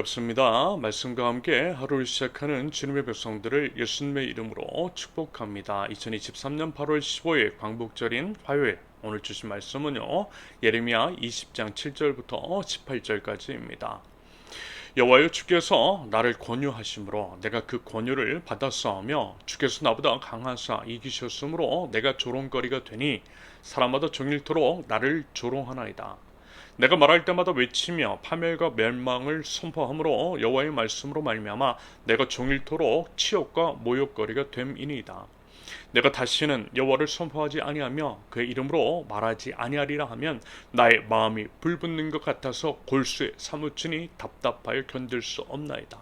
반갑습니다. 말씀과 함께 하루를 시작하는 주님의 백성들을 예수님의 이름으로 축복합니다. 2023년 8월 15일 광복절인 화요일, 오늘 주신 말씀은요, 예레미야 20장 7절부터 18절까지입니다. 여호와여, 주께서 나를 권유하심으로 내가 그 권유를 받았사오며 주께서 나보다 강하사 이기셨으므로 내가 조롱거리가 되니 사람마다 종일토록 나를 조롱하나이다. 내가 말할 때마다 외치며 파멸과 멸망을 선포함으로 여호와의 말씀으로 말미암아 내가 종일토록 치욕과 모욕거리가 됨이니이다. 내가 다시는 여호와를 선포하지 아니하며 그의 이름으로 말하지 아니하리라 하면 나의 마음이 불붙는 것 같아서 골수에 사무치니 답답하여 견딜 수 없나이다.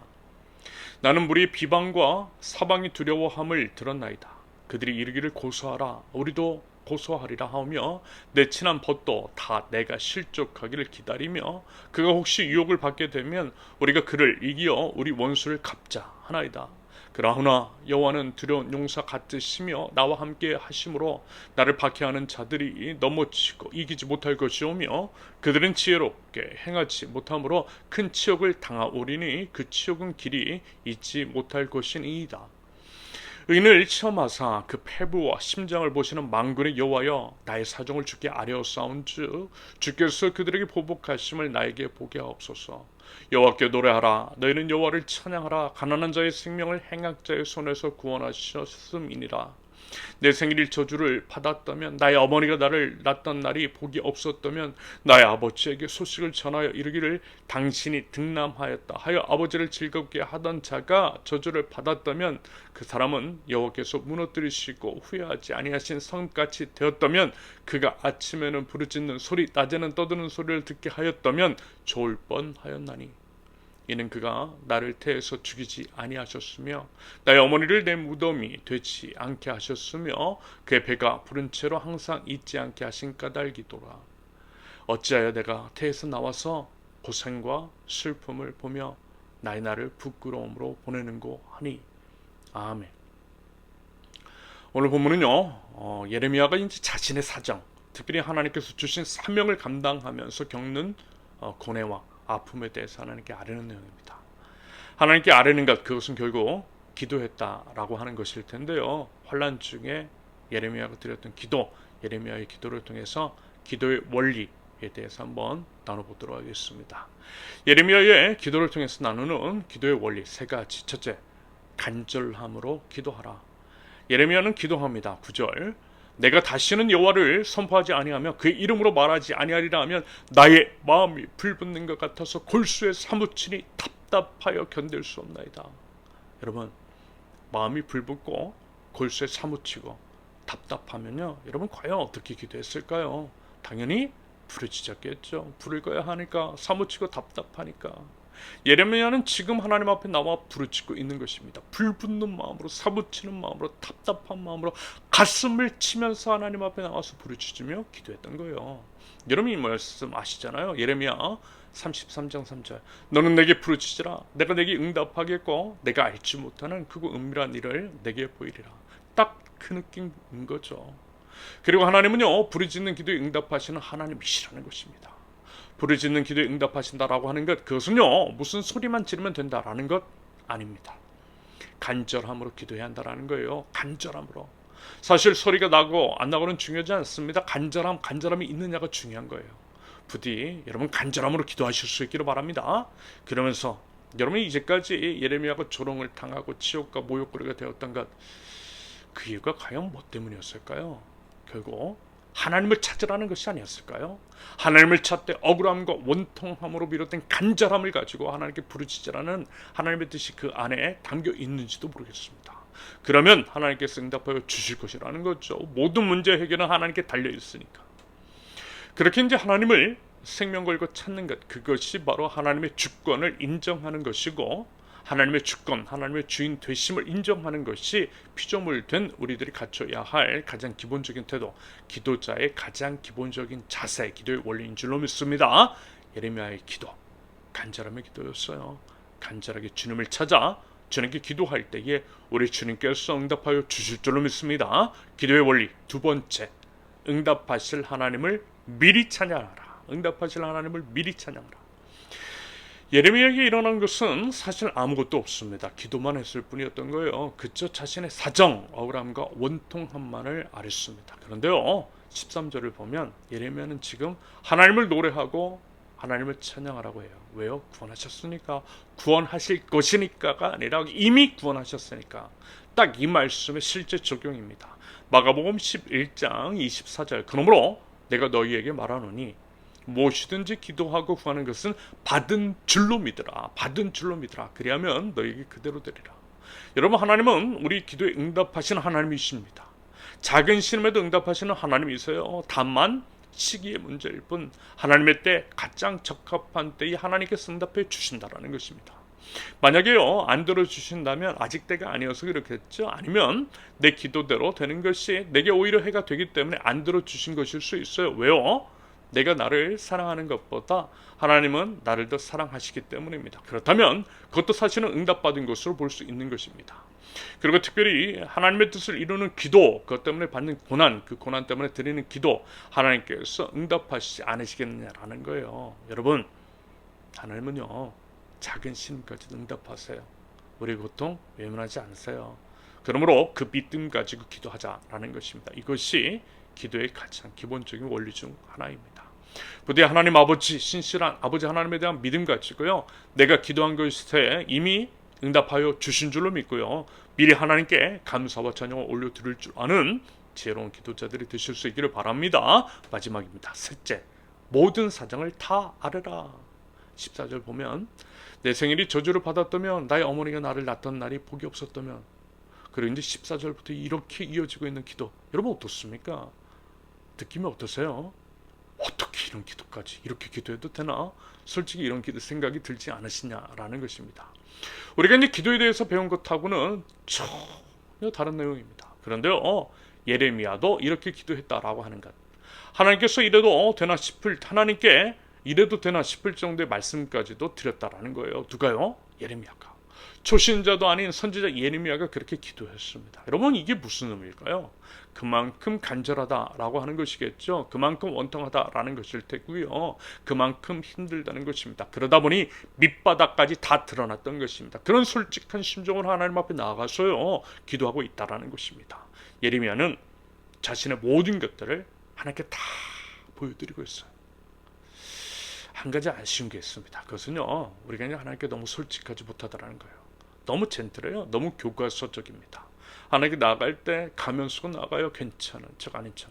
나는 무리의 비방과 사방이 두려워함을 들었나이다. 그들이 이르기를 고소하라, 우리도 고소하리라 하며 내 친한 벗도 다 내가 실족하기를 기다리며 그가 혹시 유혹을 받게 되면 우리가 그를 이기어 우리 원수를 갚자 하나이다. 그러나 여호와는 두려운 용사 같으시며 나와 함께 하심으로 나를 박해하는 자들이 넘어지고 이기지 못할 것이오며 그들은 지혜롭게 행하지 못함으로 큰 치욕을 당하오리니 그 치욕은 길이 잊지 못할 것이니이다. 의인을 시험하사 그 패부와 심장을 보시는 만군의 여호와여, 나의 사정을 주께 아뢰었사온즉 주께서 그들에게 보복하심을 나에게 보게 하옵소서. 여호와께 노래하라, 너희는 여호와를 찬양하라. 가난한 자의 생명을 행악자의 손에서 구원하셨음이니라. 내 생일 저주를 받았다면, 나의 어머니가 나를 낳던 날이 복이 없었다면, 나의 아버지에게 소식을 전하여 이르기를 당신이 등남하였다 하여 아버지를 즐겁게 하던 자가 저주를 받았다면, 그 사람은 여호와께서 무너뜨리시고 후회하지 아니하신 성같이 되었다면, 그가 아침에는 부르짖는 소리 낮에는 떠드는 소리를 듣게 하였다면 좋을 뻔하였나니, 이는 그가 나를 태에서 죽이지 아니하셨으며 나의 어머니를 내 무덤이 되지 않게 하셨으며 그의 배가 부른 채로 항상 잊지 않게 하신 까닭이도라. 어찌하여 내가 태에서 나와서 고생과 슬픔을 보며 나의 날을 부끄러움으로 보내는고 하니. 아멘. 오늘 본문은요, 예레미야가 이제 자신의 사정, 특별히 하나님께서 주신 사명을 감당하면서 겪는 고뇌와 아픔에 대해서 하나님께 아뢰는 내용입니다. 하나님께 아뢰는 것, 그것은 결국 기도했다라고 하는 것일 텐데요. 환난 중에 예레미야가 드렸던 기도, 예레미야의 기도를 통해서 기도의 원리에 대해서 한번 나눠보도록 하겠습니다. 예레미야의 기도를 통해서 나누는 기도의 원리 세 가지. 첫째, 간절함으로 기도하라. 예레미야는 기도합니다. 9절, 내가 다시는 여호와를 선포하지 아니하며 그의 이름으로 말하지 아니하리라 하면 나의 마음이 불붙는 것 같아서 골수에 사무치니 답답하여 견딜 수 없나이다. 여러분, 마음이 불붙고 골수에 사무치고 답답하면요, 여러분 과연 어떻게 기도했을까요? 당연히 부르짖었겠죠. 부를 거야 하니까, 사무치고 답답하니까. 예레미야는 지금 하나님 앞에 나와 부르짖고 있는 것입니다. 불붙는 마음으로, 사무치는 마음으로, 답답한 마음으로 가슴을 치면서 하나님 앞에 나와서 부르짖으며 기도했던 거예요. 여러분 이 말씀 아시잖아요. 예레미야 33장 3절, 너는 내게 부르짖으라, 내가 내게 응답하겠고 내가 알지 못하는 크고 은밀한 일을 내게 보이리라. 딱 그 느낌인 거죠. 그리고 하나님은요, 부르짖는 기도에 응답하시는 하나님이시라는 것입니다. 부르짖는 기도에 응답하신다라고 하는 것, 그것은요 무슨 소리만 지르면 된다라는 것 아닙니다. 간절함으로 기도해야 한다라는 거예요. 간절함으로. 사실 소리가 나고 안 나고는 중요하지 않습니다. 간절함이 있느냐가 중요한 거예요. 부디 여러분 간절함으로 기도하실 수 있기를 바랍니다. 그러면서 여러분이 이제까지 예레미야가 조롱을 당하고 치욕과 모욕거리가 되었던 것, 그 이유가 과연 뭐 때문이었을까요? 결국 하나님을 찾으라는 것이 아니었을까요? 하나님을 찾되 억울함과 원통함으로 비롯된 간절함을 가지고 하나님께 부르짖으라는 하나님의 뜻이 그 안에 담겨 있는지도 모르겠습니다. 그러면 하나님께서 응답하여 주실 것이라는 거죠. 모든 문제 해결은 하나님께 달려 있으니까. 그렇게 이제 하나님을 생명 걸고 찾는 것, 그것이 바로 하나님의 주권을 인정하는 것이고, 하나님의 주권, 하나님의 주인 되심을 인정하는 것이 피조물 된 우리들이 갖춰야 할 가장 기본적인 태도, 기도자의 가장 기본적인 자세, 기도의 원리인 줄로 믿습니다. 예레미야의 기도, 간절함의 기도였어요. 간절하게 주님을 찾아 주님께 기도할 때에 우리 주님께서 응답하여 주실 줄로 믿습니다. 기도의 원리 두 번째, 응답하실 하나님을 미리 찬양하라. 응답하실 하나님을 미리 찬양하라. 예레미야에게 일어난 것은 사실 아무것도 없습니다. 기도만 했을 뿐이었던 거예요. 그저 자신의 사정, 억울함과 원통함만을 아뢰습니다. 그런데요, 13절을 보면 예레미야는 지금 하나님을 노래하고 하나님을 찬양하라고 해요. 왜요? 구원하셨으니까. 구원하실 것이니까가 아니라 이미 구원하셨으니까. 딱 이 말씀의 실제 적용입니다. 마가복음 11장 24절. 그러므로 내가 너희에게 말하노니 무엇이든지 기도하고 구하는 것은 받은 줄로 믿으라. 받은 줄로 믿으라. 그리하면 너희에게 그대로 되리라. 여러분, 하나님은 우리 기도에 응답하시는 하나님이십니다. 작은 신음에도 응답하시는 하나님이세요. 다만 시기의 문제일 뿐 하나님의 때 가장 적합한 때에 하나님께서 응답해 주신다라는 것입니다. 만약에요 안 들어주신다면 아직 때가 아니어서 그렇겠죠. 아니면 내 기도대로 되는 것이 내게 오히려 해가 되기 때문에 안 들어주신 것일 수 있어요. 왜요? 내가 나를 사랑하는 것보다 하나님은 나를 더 사랑하시기 때문입니다. 그렇다면 그것도 사실은 응답받은 것으로 볼 수 있는 것입니다. 그리고 특별히 하나님의 뜻을 이루는 기도, 그것 때문에 받는 고난, 그 고난 때문에 드리는 기도, 하나님께서 응답하시지 않으시겠느냐라는 거예요. 여러분, 하나님은요 작은 신까지도 응답하세요. 우리 고통 외면하지 않으세요. 그러므로 그 믿음 가지고 기도하자라는 것입니다. 이것이 기도의 가장 기본적인 원리 중 하나입니다. 부디 하나님 아버지, 신실한 아버지 하나님에 대한 믿음 가지고요, 내가 기도한 것에 이미 응답하여 주신 줄로 믿고요, 미리 하나님께 감사와 찬양을 올려드릴 줄 아는 지혜로운 기도자들이 되실 수 있기를 바랍니다. 마지막입니다. 셋째, 모든 사정을 다 아뢰라. 14절 보면 내 생일이 저주를 받았다면 나의 어머니가 나를 낳던 날이 복이 없었다면. 그리고 이제 14절부터 이렇게 이어지고 있는 기도, 여러분 어떻습니까? 느낌이 어떠세요? 어떻게 이런 기도까지 이렇게 기도해도 되나? 솔직히 이런 기도 생각이 들지 않으시냐라는 것입니다. 우리가 이제 기도에 대해서 배운 것하고는 전혀 다른 내용입니다. 그런데요, 예레미야도 이렇게 기도했다라고 하는 것, 하나님께서 이래도 되나 싶을, 하나님께 이래도 되나 싶을 정도의 말씀까지도 드렸다라는 거예요. 누가요? 예레미야가. 초신자도 아닌 선지자 예레미야가 그렇게 기도했습니다. 여러분, 이게 무슨 의미일까요? 그만큼 간절하다라고 하는 것이겠죠. 그만큼 원통하다라는 것일 테고요. 그만큼 힘들다는 것입니다. 그러다 보니 밑바닥까지 다 드러났던 것입니다. 그런 솔직한 심정으로 하나님 앞에 나아가서요 기도하고 있다라는 것입니다. 예레미야는 자신의 모든 것들을 하나님께 다 보여드리고 있어요. 한 가지 아쉬운 게 있습니다. 그것은요, 우리가 하나님께 너무 솔직하지 못하다라는 거예요. 너무 젠틀해요. 너무 교과서적입니다. 하나님께 나갈 때 가면 쓰고 나가요. 괜찮은 척 아닌 척.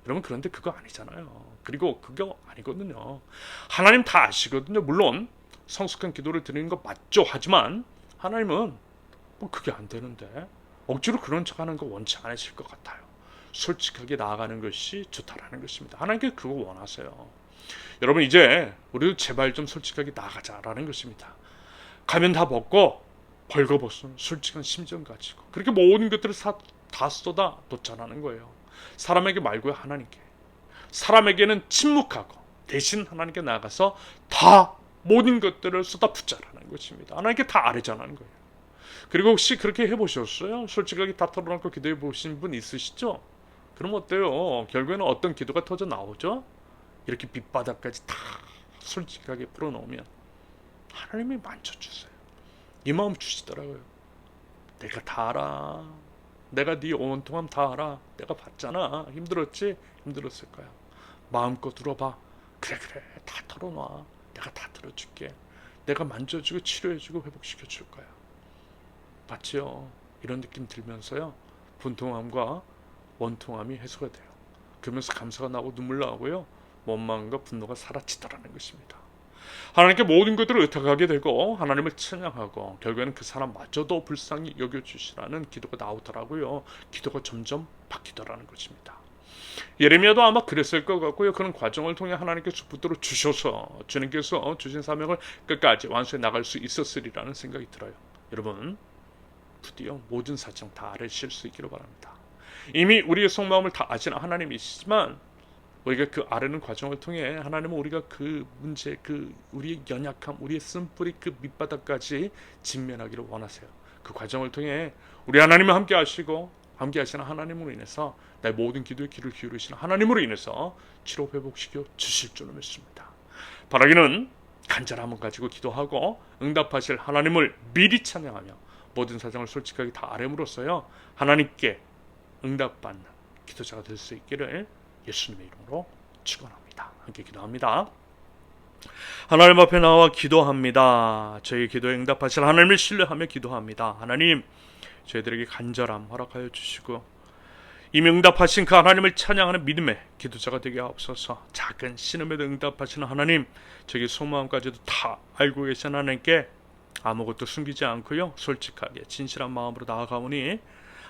여러분, 그런데 그거 아니잖아요. 그리고 그거 아니거든요. 하나님 다 아시거든요. 물론 성숙한 기도를 드리는 거 맞죠. 하지만 하나님은 뭐 그게 안 되는데 억지로 그런 척 하는 거 원치 않으실 것 같아요. 솔직하게 나아가는 것이 좋다라는 것입니다. 하나님께 그거 원하세요. 여러분, 이제 우리도 제발 좀 솔직하게 나아가자라는 것입니다. 가면 다 벗고 벌거벗은 솔직한 심정 가지고 그렇게 모든 것들을 다 쏟아 놓자라는 거예요. 사람에게 말고요, 하나님께. 사람에게는 침묵하고 대신 하나님께 나가서 다 모든 것들을 쏟아붓자라는 것입니다. 하나님께 다 아뢰자라는 거예요. 그리고 혹시 그렇게 해보셨어요? 솔직하게 다 털어놓고 기도해 보신 분 있으시죠? 그럼 어때요? 결국에는 어떤 기도가 터져 나오죠? 이렇게 밑바닥까지 다 솔직하게 풀어놓으면 하나님이 만져주세요. 이 마음 주시더라고요. 내가 다 알아. 내가 네 온통함 다 알아. 내가 봤잖아. 힘들었지? 힘들었을 거야. 마음껏 들어봐. 그래 다 털어놔. 내가 다 들어줄게. 내가 만져주고 치료해주고 회복시켜줄 거야. 맞지요? 이런 느낌 들면서요, 분통함과 원통함이 해소가 돼요. 그러면서 감사가 나고 눈물 나고요, 원망과 분노가 사라지더라는 것입니다. 하나님께 모든 것들을 의탁하게 되고 하나님을 찬양하고 결국에는 그 사람마저도 불쌍히 여겨주시라는 기도가 나오더라고요. 기도가 점점 바뀌더라는 것입니다. 예레미야도 아마 그랬을 것 같고요. 그런 과정을 통해 하나님께서 붙들어 주셔서 주님께서 주신 사명을 끝까지 완수해 나갈 수 있었으리라는 생각이 들어요. 여러분, 부디요 모든 사정 다 아뢰실 수 있기를 바랍니다. 이미 우리의 속마음을 다 아시는 하나님이시지만 우리가 그 아뢰는 과정을 통해 하나님은 우리가 그 문제, 그 우리의 연약함, 우리의 쓴뿌리 그 밑바닥까지 직면하기를 원하세요. 그 과정을 통해 우리 하나님을 함께 하시고 함께 하시는 하나님으로 인해서 나의 모든 기도에 귀를 기울이시는 하나님으로 인해서 치료 회복시켜 주실 줄로 믿습니다. 바라기는 간절함을 가지고 기도하고 응답하실 하나님을 미리 찬양하며 모든 사정을 솔직하게 다 아뢰므로써요 하나님께 응답받는 기도자가 될 수 있기를 예수님의 이름으로 축원합니다. 함께 기도합니다. 하나님 앞에 나와 기도합니다. 저희 기도에 응답하실 하나님을 신뢰하며 기도합니다. 하나님, 저희들에게 간절함 허락하여 주시고 이미 응답하신 그 하나님을 찬양하는 믿음의 기도자가 되게 하옵소서. 작은 신음에도 응답하시는 하나님, 저희 속마음까지도 다 알고 계신 하나님께 아무것도 숨기지 않고요 솔직하게 진실한 마음으로 나아가오니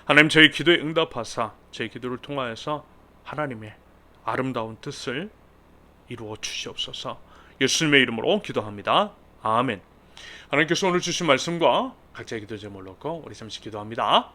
하나님, 저희 기도에 응답하사 저희 기도를 통하여서 하나님의 아름다운 뜻을 이루어 주시옵소서. 예수님의 이름으로 기도합니다. 아멘. 하나님께서 오늘 주신 말씀과 각자의 기도 제목을 놓고 우리 잠시 기도합니다.